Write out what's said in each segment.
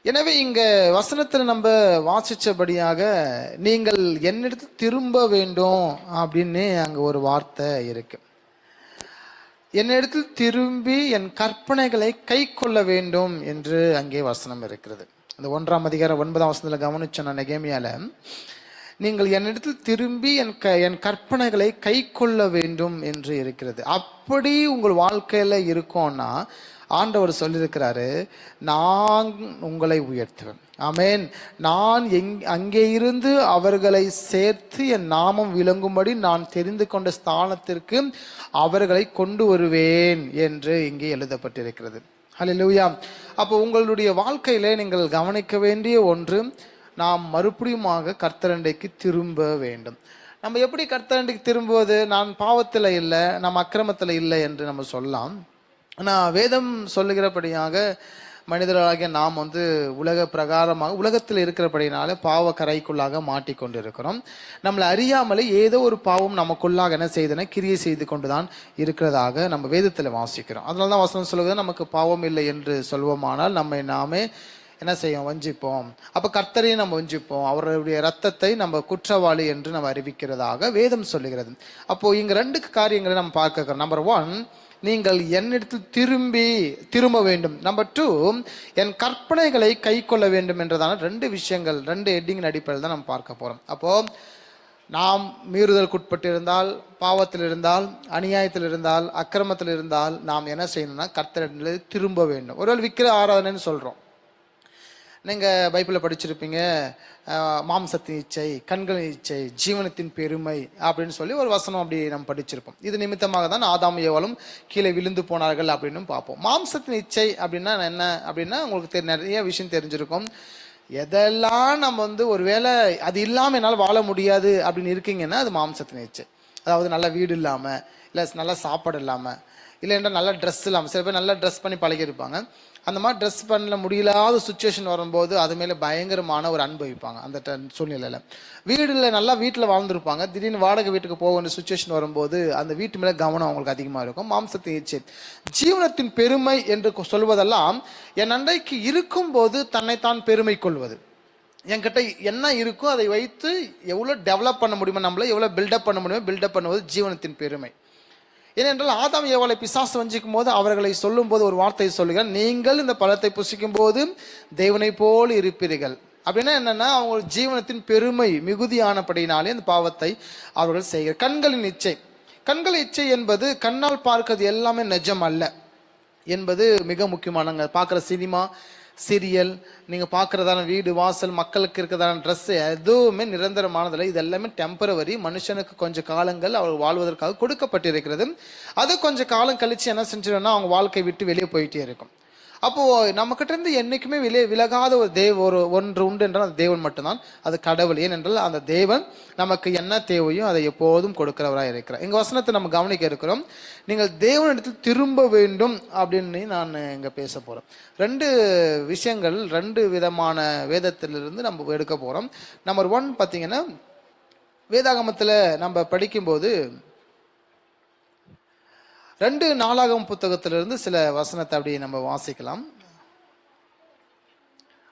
எனவே இங்க வசனத்தில் நம்ம வாசிச்சபடியாக நீங்கள் என்னிடத்து திரும்ப வேண்டும் அப்படின்னு அங்க ஒரு வார்த்தை இருக்கு. என்னிடத்தில் திரும்பி என் கற்பனைகளை கை கொள்ள வேண்டும் என்று அங்கே வசனம் இருக்கிறது. அந்த 1ஆம் அதிகாரம் 9ஆம் வசனத்துல கவனிச்சோம் நெகேமியால, நீங்கள் என்னிடத்தில் திரும்பி என் கற்பனைகளை கை கொள்ள வேண்டும் என்று இருக்கிறது. அப்படி உங்கள் வாழ்க்கையில இருக்கும்னா ஆண்டவர் சொல்லியிருக்கிறாரு, நான் உங்களை உயர்த்துவேன். ஆமேன். நான் அங்கே இருந்து அவர்களை சேர்த்து என் நாமம் விளங்கும்படி நான் தெரிந்து கொண்ட ஸ்தானத்திற்கு அவர்களை கொண்டு வருவேன் என்று இங்கே எழுதப்பட்டிருக்கிறது. ஹல்லேலூயா. அப்போ உங்களுடைய வாழ்க்கையில நீங்கள் கவனிக்க வேண்டிய ஒன்று, நாம் மறுபடியுமாக கர்த்தரண்டைக்கு திரும்ப வேண்டும். நம்ம எப்படி கர்த்தரண்டைக்கு திரும்புவது? நான் பாவத்தில் இல்லை, நம்ம அக்கிரமத்தில் இல்லை என்று நம்ம சொல்லலாம். ஆனால் வேதம் சொல்லுகிறபடியாக மனிதர்களாகிய நாம் உலக பிரகாரமாக உலகத்தில் இருக்கிறபடினால பாவ கரைக்குள்ளாக மாட்டிக்கொண்டு இருக்கிறோம். நம்மளை அறியாமலே ஏதோ ஒரு பாவம் நமக்குள்ளாக என்ன செய்தன கிரியை செய்து கொண்டுதான் இருக்கிறதாக நம்ம வேதத்தில் வாசிக்கிறோம். அதனால தான் வசனம் சொல்லுவது, நமக்கு பாவம் இல்லை என்று சொல்வோமானால் நம்மை நாமே என்ன செய்யும்? வஞ்சிப்போம். அப்போ கர்த்தரையும் நம்ம வஞ்சிப்போம், அவருடைய ரத்தத்தை நம்ம குற்றவாளி என்று நம்ம அறிவிக்கிறதாக வேதம் சொல்லுகிறது. அப்போ இங்க 2 காரியங்களை நம்ம பார்க்கிறோம். நம்பர் 1, நீங்கள் என்னிடத்தில் திரும்ப வேண்டும். நம்பர் 2, என் கற்பனைகளை கை கொள்ள வேண்டும் என்றதான 2 விஷயங்கள், 2 ஹெட்டிங்கின் அடிப்படையில் தான் நம்ம பார்க்க போறோம். அப்போ நாம் மீறுதலுக்குட்பட்டு இருந்தால், பாவத்தில் இருந்தால், அநியாயத்தில் இருந்தால், அக்கிரமத்தில் இருந்தால் நாம் என்ன செய்யணும்னா கர்த்தரிடத்தில் திரும்ப வேண்டும். ஒருவேளை விக்கிர ஆராதனைன்னு சொல்றோம். நீங்கள் பைபிளில் படிச்சிருப்பீங்க, மாம்சத்தின் இச்சை, கண்களின் இச்சை, ஜீவனத்தின் பெருமை அப்படின்னு சொல்லி ஒரு வசனம் அப்படி நம்ம படிச்சிருப்போம். இது நிமித்தமாக தான் ஆதாம் ஏவாளும் கீழே விழுந்து போனார்கள் அப்படின்னு பார்ப்போம். மாம்சத்தின் இச்சை அப்படின்னா என்ன அப்படின்னா உங்களுக்கு நிறைய விஷயம் தெரிஞ்சிருக்கும். எதெல்லாம் நம்ம ஒருவேளை அது இல்லாமல் என்னால் வாழ முடியாது அப்படின்னு இருக்கீங்கன்னா அது மாம்சத்தின் இச்சை. அதாவது நல்ல வீடு இல்லாமல், இல்லை நல்ல சாப்பாடு இல்லாமல், இல்லைன்னா நல்ல ட்ரெஸ் இல்லாமல். சில பேர் நல்லா ட்ரெஸ் பண்ணி பழகிருப்பாங்க. அந்த மாதிரி ட்ரெஸ் பண்ண முடியலாத சுச்சுவேஷன் வரும்போது அது மேலே பயங்கரமான ஒரு அன்பு வைப்பாங்க. அந்த சூழ்நிலையில் வீடில் நல்லா வீட்டில் வாழ்ந்துருப்பாங்க, திடீர்னு வாடகை வீட்டுக்கு போக வேண்டிய சுச்சுவேஷன் வரும்போது அந்த வீட்டு மேலே கவனம் அவங்களுக்கு அதிகமாக இருக்கும். மாம்சத்தின் இச்சை, ஜீவனத்தின் பெருமை என்று சொல்வதெல்லாம் என் அண்டைக்கு இருக்கும்போது தன்னைத்தான் பெருமை கொள்வது. என்கிட்ட என்ன இருக்கோ அதை வைத்து எவ்வளோ டெவலப் பண்ண முடியுமோ, நம்மள எவ்வளோ பில்டப் பண்ண முடியுமோ பில்டப் பண்ணுவது ஜீவனத்தின் பெருமை. ஏனென்றால் ஆதாம் ஏவாளை பிசாசு வஞ்சிக்கும் போது அவர்களை சொல்லும் போது ஒரு வார்த்தையை சொல்லுகிறார், நீங்கள் இந்த பழத்தை புசிக்கும் போது தேவனை போல் இருப்பீர்கள். அப்படின்னா என்னன்னா, அவங்க ஜீவனத்தின் பெருமை மிகுதியானபடினாலே அந்த பாவத்தை அவர்கள் செய்கிறார். கண்களின் இச்சை, கண்களின் இச்சை என்பது கண்ணால் பார்க்கிறது எல்லாமே நிஜம் அல்ல என்பது மிக முக்கியமானங்க. பார்க்குற சினிமா, சீரியல், நீங்கள் பார்க்குறதான வீடு வாசல், மக்களுக்கு இருக்கிறதான ட்ரெஸ்ஸு எதுவுமே நிரந்தரமானதில்லை. இது எல்லாமே டெம்பரவரி. மனுஷனுக்கு கொஞ்சம் காலங்கள் அவர் வாழ்வதற்காக கொடுக்கப்பட்டிருக்கிறது. அது கொஞ்சம் காலம் கழித்து என்ன செஞ்சிடும்னா அவங்க வாழ்க்கை விட்டு வெளியே போயிட்டே இருக்கும். அப்போது நம்மக்கிட்ட இருந்து என்றைக்குமே விலகாத ஒரு ஒன்று உண்டு என்றால் அந்த தேவன் மட்டும்தான், அது கடவுள். ஏனென்றால் அந்த தேவன் நமக்கு என்ன தேவையோ அதை எப்போதும் கொடுக்கிறவராக இருக்கிறார். எங்கள் வசனத்தை நம்ம கவனிக்க இருக்கிறோம். நீங்கள் தேவனிடத்தில் திரும்ப வேண்டும் அப்படின்னு நான் இங்கே பேச போகிறோம். 2 விஷயங்கள், 2 விதமான வேதத்திலிருந்து நம்ம எடுக்க போகிறோம். நம்பர் 1 பார்த்தீங்கன்னா, வேதாகமத்தில் நம்ம படிக்கும்போது 2 நாளாகமம் புத்தகத்திலிருந்து சில வசனத்தை அப்படி நம்ம வாசிக்கலாம்.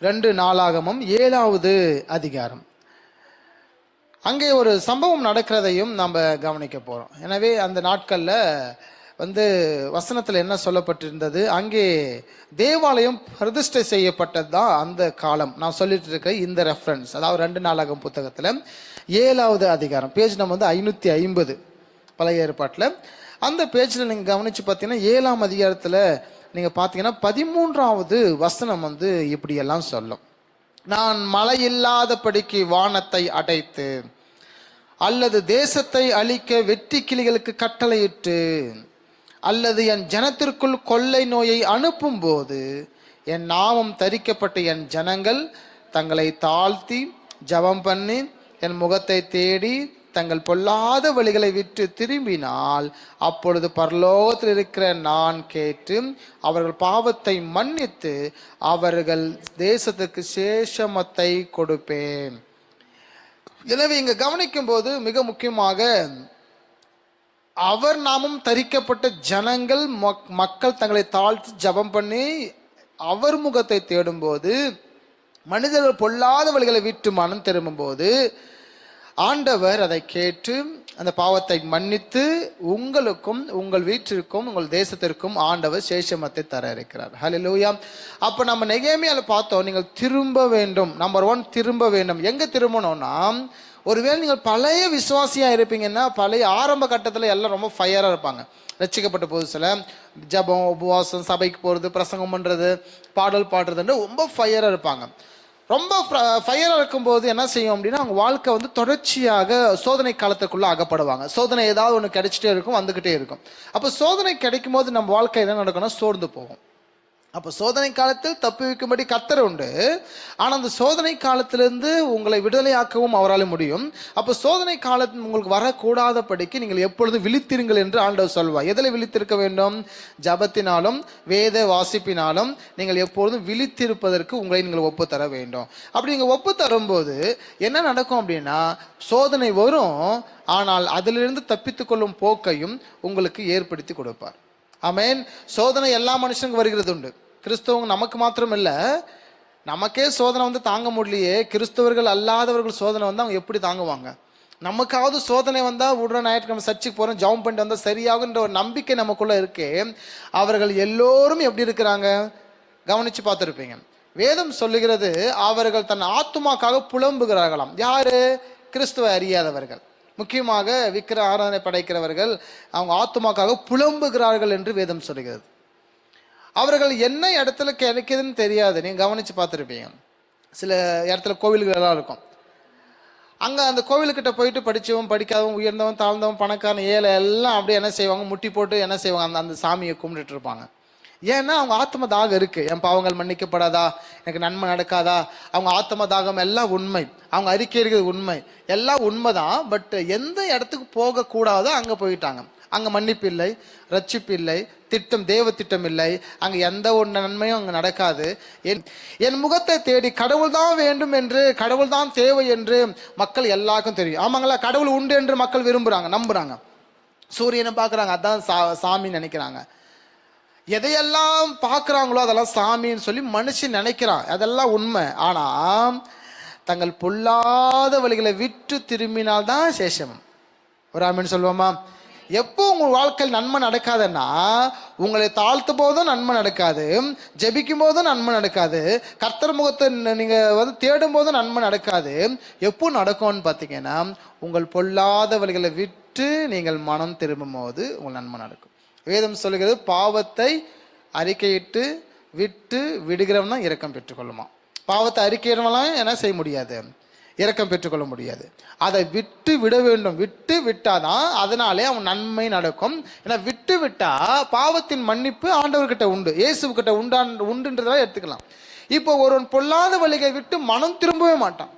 2 நாளாகமம் 7வது அதிகாரம். அங்கே ஒரு சம்பவம் நடக்கிறதையும் நம்ம கவனிக்க போறோம். எனவே அந்த நாட்கள்ல வசனத்தில் என்ன சொல்லப்பட்டிருந்தது, அங்கே தேவாலயம் பிரதிஷ்டை செய்யப்பட்டது தான் அந்த காலம். நான் சொல்லிட்டு இருக்க இந்த ரெஃபரன்ஸ், அதாவது 2 நாளாகமம் புத்தகத்தில் 7வது அதிகாரம், பேஜ் நம்ம 550 பழைய ஏற்பாட்டில். அந்த பேஜில் நீங்கள் கவனித்து பார்த்தீங்கன்னா 7ஆம் அதிகாரத்தில் நீங்கள் பார்த்தீங்கன்னா 13வது வசனம் இப்படியெல்லாம் சொல்லும், நான் மழை இல்லாதபடிக்கு வானத்தை அடைத்து அல்லது தேசத்தை அழிக்க வெற்றி கிளிகளுக்கு கட்டளையிட்டு அல்லது என் ஜனத்திற்குள் கொள்ளை நோயை அனுப்பும் போது என் நாமம் தரிக்கப்பட்ட என் ஜனங்கள் தங்களை தாழ்த்தி ஜெபம் பண்ணி என் முகத்தை தேடி தங்கள் பொல்லாத வழிகளை விட்டு திரும்பினால் அப்பொழுது பரலோகத்தில் இருக்கிற நான் கேட்டு அவர்கள் பாவத்தை மன்னித்து அவர்கள் தேசத்துக்கு சேஷமத்தை கொடுப்பேன். எனவே இங்க கவனிக்கும் போது மிக முக்கியமாக அவர் நாமம் தரிக்கப்பட்ட ஜனங்கள் மக்கள் தங்களை தாழ்த்தி ஜெபம் பண்ணி அவர் முகத்தை தேடும் போது மனிதர்கள் பொல்லாத வழிகளை விட்டு மனம் திரும்பும் போது ஆண்டவர் அதை கேட்டு அந்த பாவத்தை மன்னித்து உங்களுக்கும் உங்கள் வீட்டிற்கும் உங்கள் தேசத்திற்கும் ஆண்டவர் சேஷமத்தை தர இருக்கிறார். ஹல்லேலூயா. அப்போ நம்ம நெகேமியால பார்த்தோம், நீங்கள் திரும்ப வேண்டும். நம்பர் 1, திரும்ப வேண்டும். எங்க திரும்பணும்னா, ஒருவேளை நீங்கள் பழைய விசுவாசியா இருப்பீங்கன்னா, பழைய ஆரம்ப கட்டத்தில் எல்லாம் ரொம்ப ஃபயரா இருப்பாங்க. ரட்சிக்கப்பட்ட புதுசில் ஜபம், உபவாசம், சபைக்கு போகிறது, பிரசங்கம் பண்ணுறது, பாடல் பாடுறதுன்னு ரொம்ப ஃபயராக இருப்பாங்க. ரொம்ப ஃபயராக இருக்கும்போது என்ன செய்யும் அப்படின்னா, அவங்க வாழ்க்கை வந்து தொடர்ச்சியாக சோதனை காலத்துக்குள்ளே அகப்படுவாங்க. சோதனை ஏதாவது ஒன்று கிடைச்சிட்டே இருக்கும், வந்துக்கிட்டே இருக்கும். அப்போ சோதனை கிடைக்கும் போது நம்ம வாழ்க்கை என்ன நடக்கும்னா, சோர்ந்து போகும். அப்போ சோதனை காலத்தில் தப்பி வைக்கும்படி கர்த்தர் உண்டு. ஆனால் அந்த சோதனை காலத்திலிருந்து உங்களை விடுதலையாக்கவும் அவரால் முடியும். அப்போ சோதனை காலத்தில் உங்களுக்கு வரக்கூடாதபடிக்கு நீங்கள் எப்பொழுது விழித்திருங்கள் என்று ஆண்டவர் சொல்வார். எதில் விழித்திருக்க வேண்டும்? ஜபத்தினாலும் வேத வாசிப்பினாலும் நீங்கள் எப்பொழுதும் விழித்திருப்பதற்கு உங்களை நீங்கள் ஒப்பு தர வேண்டும். அப்படி நீங்கள் ஒப்பு தரும்போது என்ன நடக்கும் அப்படின்னா, சோதனை வரும், ஆனால் அதிலிருந்து தப்பித்து கொள்ளும் போக்கையும் உங்களுக்கு ஏற்படுத்தி கொடுப்பார். ஆமென். சோதனை எல்லா மனுஷனுக்கும் வருகிறது உண்டு. கிறிஸ்தவங்க நமக்கு மாத்திரம் இல்லை, நமக்கே சோதனை வந்து தாங்க முடியலையே, கிறிஸ்தவர்கள் அல்லாதவர்கள் சோதனை வந்து அவங்க எப்படி தாங்குவாங்க? நமக்காவது சோதனை வந்தால் உடனே ஞாயிற்றுக்கிழமை சர்ச்சுக்கு போகிறோம், ஜெபம் பண்ணிட்டு வந்தால் சரியாகுன்ற ஒரு நம்பிக்கை நமக்குள்ள இருக்கே. அவர்கள் எல்லோரும் எப்படி இருக்கிறாங்க? கவனிச்சு பார்த்துருப்பீங்க. வேதம் சொல்லுகிறது, அவர்கள் தன் ஆத்துமாக்காக புலம்புகிறார்களாம். யாரு? கிறிஸ்துவ அறியாதவர்கள், முக்கியமாக விக்கிர ஆராதனை படைக்கிறவர்கள் அவங்க ஆத்துமாக்காக புலம்புகிறார்கள் என்று வேதம் சொல்கிறது. அவர்கள் என்ன இடத்துல கிடைக்குதுன்னு தெரியாது. நீங்க கவனிச்சு பார்த்துருப்பீங்க. சில இடத்துல கோவில்களெல்லாம் இருக்கும். அங்க அந்த கோவிலுக்கிட்ட போயிட்டு படிச்சவன் படிக்காதவன், உயர்ந்தவன் தாழ்ந்தவன், பணக்காரன் ஏழை எல்லாம் அப்படியே என்ன செய்வாங்க, முட்டி போட்டு என்ன செய்வாங்க, அந்த சாமியை கும்பிட்டுட்டு இருப்பாங்க. ஏன்னா அவங்க ஆத்ம தாகம் இருக்கு. என் பாவங்கள் மன்னிக்கப்படாதா, எனக்கு நன்மை நடக்காதா, அவங்க ஆத்ம தாகம் எல்லாம் உண்மை, அவங்க அறிக்கை இருக்கிறது உண்மை, எல்லாம் உண்மைதான். பட் எந்த இடத்துக்கு போகக்கூடாதோ அங்கே போயிட்டாங்க. அங்கே மன்னிப்பு இல்லை, ரட்சிப்பு இல்லை, திட்டம், தேவ திட்டம் இல்லை, அங்கே எந்த ஒரு நன்மையும் அங்கே நடக்காது. என் முகத்தை தேடி கடவுள் தான் வேண்டும் என்று, கடவுள் தான் தேவை என்று மக்கள் எல்லாருக்கும் தெரியும். ஆமாங்களா? கடவுள் உண்டு என்று மக்கள் விரும்புகிறாங்க, நம்புகிறாங்க. சூரியனை பார்க்குறாங்க, அதான் சாமின்னு நினைக்கிறாங்க. எதையெல்லாம் பார்க்குறாங்களோ அதெல்லாம் சாமின்னு சொல்லி மனுஷன் நினைக்கிறான், அதெல்லாம் உண்மை. ஆனால் தங்கள் பொல்லாத வழிகளை விட்டு திரும்பினால்தான் சேஷம். ஒரு ஆமீன் சொல்லுவோமா? எப்போ உங்கள் வாழ்க்கையில் நன்மை நடக்காதுன்னா, உங்களை தாழ்த்தும் போதும் நன்மை நடக்காது, ஜெபிக்கும் போதும் நன்மை நடக்காது, கர்த்தர் முகத்தை நீங்கள் வந்து தேடும் போதும் நன்மை நடக்காது. எப்போ நடக்கும்னு பார்த்தீங்கன்னா, உங்கள் பொல்லாத வழிகளை விட்டு நீங்கள் மனம் திரும்பும் போது உங்கள் நன்மை நடக்கும். வேதம் சொல்லுகிறது, பாவத்தை அறிக்கையிட்டு விட்டு விடுகிறவன் தான் இரக்கம் பெற்றுக்கொள்ளுமா. பாவத்தை அறிக்கையிடவெல்லாம் என்ன செய்ய முடியாது, இரக்கம் பெற்றுக்கொள்ள முடியாது. அதை விட்டு விட வேண்டும். விட்டு விட்டாதான் அதனாலே அவன் நன்மை நடக்கும். ஏன்னா விட்டு விட்டா பாவத்தின் மன்னிப்பு ஆண்டவர்கிட்ட உண்டு, இயேசுக்கிட்ட உண்டுன்றதெல்லாம் எடுத்துக்கலாம். இப்போ ஒருவன் பொல்லாத வழிகளை விட்டு மனம் திரும்பவே மாட்டான்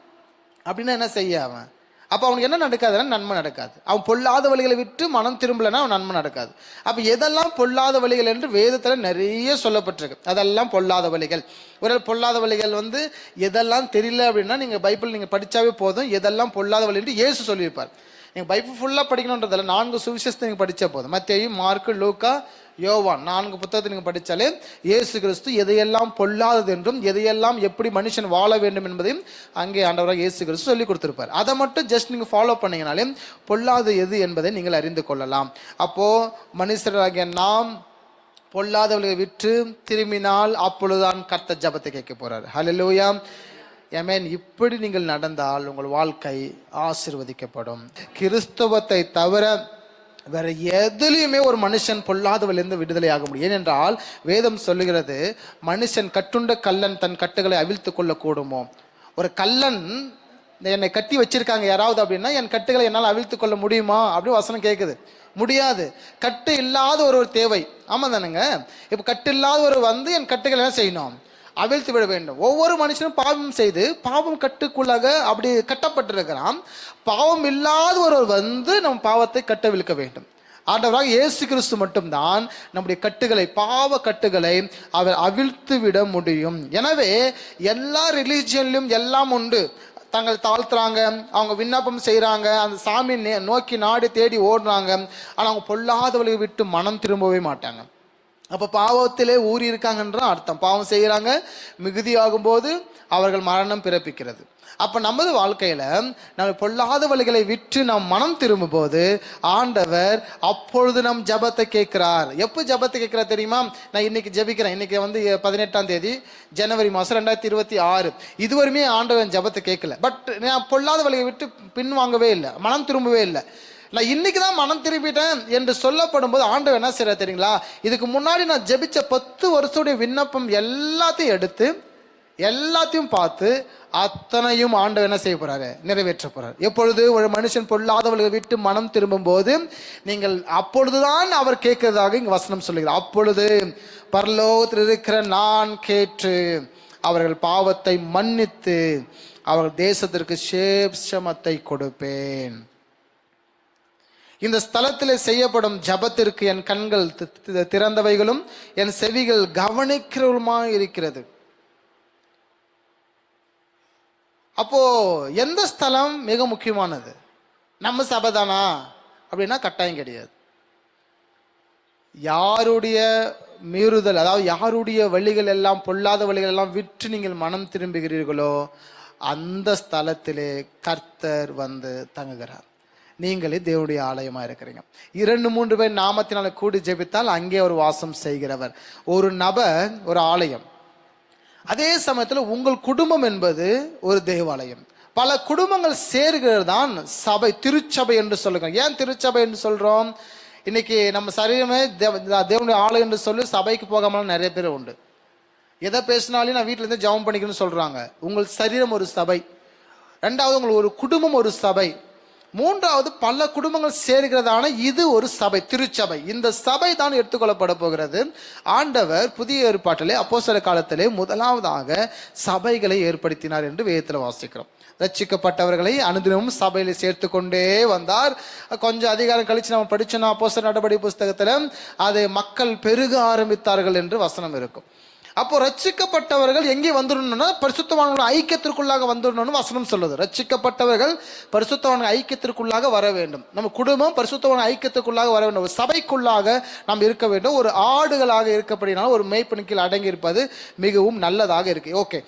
அப்படின்னா என்ன செய்ய அவன்? அப்போ அவனுக்கு என்ன நடக்காதுன்னா நன்மை நடக்காது. அவன் பொல்லாத வழிகளை விட்டு மனம் திரும்பலைன்னா அவன் நன்மை நடக்காது. அப்போ எதெல்லாம் பொல்லாத வழிகள் என்று வேதத்தில் நிறைய சொல்லப்பட்டிருக்கு. அதெல்லாம் பொல்லாத வழிகள். ஒரு பொல்லாத வழிகள் வந்து எதெல்லாம் தெரியல அப்படின்னா, நீங்கள் பைபிள் நீங்கள் படித்தாவே போதும், எதெல்லாம் பொல்லாத வழி என்று இயேசு சொல்லியிருப்பார். நீங்கள் பைபிள் ஃபுல்லாக படிக்கணுன்றதில்ல, 4 சுவிசேஷத்தை நீங்கள் படித்தா போதும். மத்தேயு, மார்க்கு, லூக்கா, யோவான் 4 புத்தகத்தை நீங்கள் படித்தாலே இயேசு கிறிஸ்து எதையெல்லாம் பொல்லாதது என்றும் எதையெல்லாம் எப்படி மனுஷன் வாழ வேண்டும் என்பதையும் அங்கே ஆண்டவராக இயேசு கிறிஸ்து சொல்லி கொடுத்திருப்பார். அதை மட்டும் ஜஸ்ட் நீங்கள் ஃபாலோ பண்ணீங்கனாலே பொல்லாத எது என்பதை நீங்கள் அறிந்து கொள்ளலாம். அப்போது மனுஷராகிய நாம் பொல்லாதவர்களை விட்டு திரும்பினால் அப்பொழுதுதான் கர்த்தர் ஜெபத்தை கேட்க போறார். ஹல்லேலூயா, ஆமென். இப்படி நீங்கள் நடந்தால் உங்கள் வாழ்க்கை ஆசீர்வதிக்கப்படும். கிறிஸ்தவத்தை தவிர வேற எதுலையுமே ஒரு மனுஷன் பொல்லாதவளிலிருந்து விடுதலை ஆக முடியும். ஏனென்றால் வேதம் சொல்லுகிறது, மனுஷன் கட்டுண்ட கள்ளன் தன் கட்டுகளை அவிழ்த்து கொள்ள கூடுமோ. ஒரு கள்ளன் என்னை கட்டி வச்சிருக்காங்க யாராவது அப்படின்னா, என் கட்டுகளை என்னால் அவிழ்த்து கொள்ள முடியுமா அப்படின்னு வசனம் கேட்குது. முடியாது. கட்டு இல்லாத ஒரு தேவை. ஆமா தானுங்க? இப்போ கட்டு இல்லாத ஒரு வந்து என் கட்டுகளை என்ன செய்யணும்? அவிழ்த்து விட வேண்டும். ஒவ்வொரு மனுஷனும் பாவம் செய்து பாவம் கட்டுக்குள்ளாக அப்படி கட்டப்பட்டிருக்கிறான். பாவம் இல்லாத ஒருவர் வந்து நம் பாவத்தை கட்டவிழ்க்க வேண்டும். ஆண்டவராக இயேசு கிறிஸ்து மட்டும்தான் நம்முடைய கட்டுகளை, பாவ கட்டுகளை அவர் அவிழ்த்து விட முடியும். எனவே எல்லா ரிலீஜியன்லையும் எல்லாம் உண்டு. தங்கள் தாழ்த்துறாங்க, அவங்க விண்ணப்பம் செய்கிறாங்க, அந்த சாமி நோக்கி நாடு தேடி ஓடுறாங்க. ஆனால் அவங்க பொல்லாதவர்களை விட்டு மனம் திரும்பவே மாட்டாங்க. அப்போ பாவத்திலே ஊறி இருக்காங்கன்ற அர்த்தம். பாவம் செய்கிறாங்க, மிகுதி ஆகும்போது அவர்கள் மரணம் பிறப்பிக்கிறது. அப்ப நமது வாழ்க்கையில நம்ம பொல்லாத வழிகளை விட்டு நாம் மனம் திரும்பும் போது ஆண்டவர் அப்பொழுது நம் ஜபத்தை கேட்கிறார். எப்போ ஜபத்தை கேட்கிறார் தெரியுமா? நான் இன்னைக்கு ஜபிக்கிறேன். இன்னைக்கு 18ஆம் தேதி ஜனவரி மாதம் 2026. இதுவரையுமே ஆண்டவன் ஜபத்தை கேட்கல. பட் நான் பொல்லாத வழியை விட்டு பின்வாங்கவே இல்லை, மனம் திரும்பவே இல்லை. நான் இன்னைக்கு தான் மனம் திரும்பிட்டேன் என்று சொல்லப்படும் போது ஆண்டவர் என்ன செய்யற தெரியுங்களா? இதுக்கு முன்னாடி நான் ஜபிச்ச 10 வருஷத்துடைய விண்ணப்பம் எல்லாத்தையும் எடுத்து எல்லாத்தையும் பார்த்து அத்தனையும் ஆண்டவர் என்ன செய்ய போறாரு? நிறைவேற்ற போறாரு. எப்பொழுது ஒரு மனுஷன் பொல்லாதவர்களை விட்டு மனம் திரும்பும் போது நீங்கள் அப்பொழுதுதான் அவர் கேட்கிறதாக இங்க வசனம் சொல்லுகிறார். அப்பொழுது பரலோகத்தில் இருக்கிற நான் கேட்டு அவர்கள் பாவத்தை மன்னித்து அவர்கள் தேசத்திற்கு சேஷமத்தை கொடுப்பேன். இந்த ஸ்தலத்தில் செய்யப்படும் ஜபத்திற்கு என் கண்கள் திறந்தவைகளும் என் செவிகள் கவனிக்கிறவளுமாக இருக்கிறது. அப்போ எந்த ஸ்தலம் மிக முக்கியமானது? நம்ம சபை தானா அப்படின்னா கட்டாயம் கிடையாது. யாருடைய மீறுதல், அதாவது யாருடைய வழிகள் எல்லாம் பொல்லாத வழிகள் எல்லாம் விட்டு நீங்கள் மனம் திரும்புகிறீர்களோ அந்த ஸ்தலத்திலே கர்த்தர் வந்து தங்குகிறார். நீங்களே தேவனுடைய ஆலயமா இருக்கிறீங்க. 2-3 பேர் நாமத்தினால கூடி ஜெபித்தால் அங்கே ஒரு வாசம் செய்கிறவர். ஒரு நபர் ஒரு ஆலயம். அதே சமயத்தில் உங்கள் குடும்பம் என்பது ஒரு தேவாலயம். பல குடும்பங்கள் சேர்கிறது தான் சபை, திருச்சபை என்று சொல்லுங்க. ஏன் திருச்சபை என்று சொல்றோம்? இன்னைக்கு நம்ம சரீரமே தேவனுடைய ஆலயம் என்று சொல்லி சபைக்கு போகாம நிறைய பேர் உண்டு. எதை பேசினாலும் நான் வீட்டில இருந்து ஜெபம் பண்ணிக்கணும்னு சொல்றாங்க. உங்கள் சரீரம் ஒரு சபை. 2வது உங்களுக்கு ஒரு குடும்பம் ஒரு சபை. 3வது பல குடும்பங்கள் சேர்கிறதான இது ஒரு சபை, திருச்சபை. இந்த சபை தான் எடுத்துக்கொள்ளப்பட போகிறது. ஆண்டவர் புதிய ஏற்பாட்டிலே அப்போஸ்தலர் காலத்திலே முதலாவதாக சபைகளை ஏற்படுத்தினார் என்று வேதத்தில் வாசிக்கிறோம். ரட்சிக்கப்பட்டவர்களை அனுதினமும் சபையில சேர்த்து கொண்டே வந்தார். கொஞ்சம் அதிகாரம் கழிச்சு நம்ம படிச்சோம்னா அப்போஸ்தலர் நடபடி புஸ்தகத்துல அதை மக்கள் பெருக ஆரம்பித்தார்கள் என்று வசனம் இருக்கும். அப்போ ரட்சிக்கப்பட்டவர்கள் எங்கே வந்துடணும்னா பரிசுத்தவான்கள் ஐக்கியத்திற்குள்ளாக வந்துடணும்னு வசனம் சொல்லுது. ரட்சிக்கப்பட்டவர்கள் பரிசுத்தவான்கள் ஐக்கியத்திற்குள்ளாக வர வேண்டும். நம்ம குடும்பம் பரிசுத்தவான் ஐக்கியத்திற்குள்ளாக வர வேண்டும். ஒரு சபைக்குள்ளாக நாம் இருக்க வேண்டும். ஒரு ஆடுகளாக இருக்கப்படினாலும் ஒரு மேய்ப்பனுக்கு அடங்கி இருப்பது மிகவும் நல்லதாக இருக்கு. ஓகே,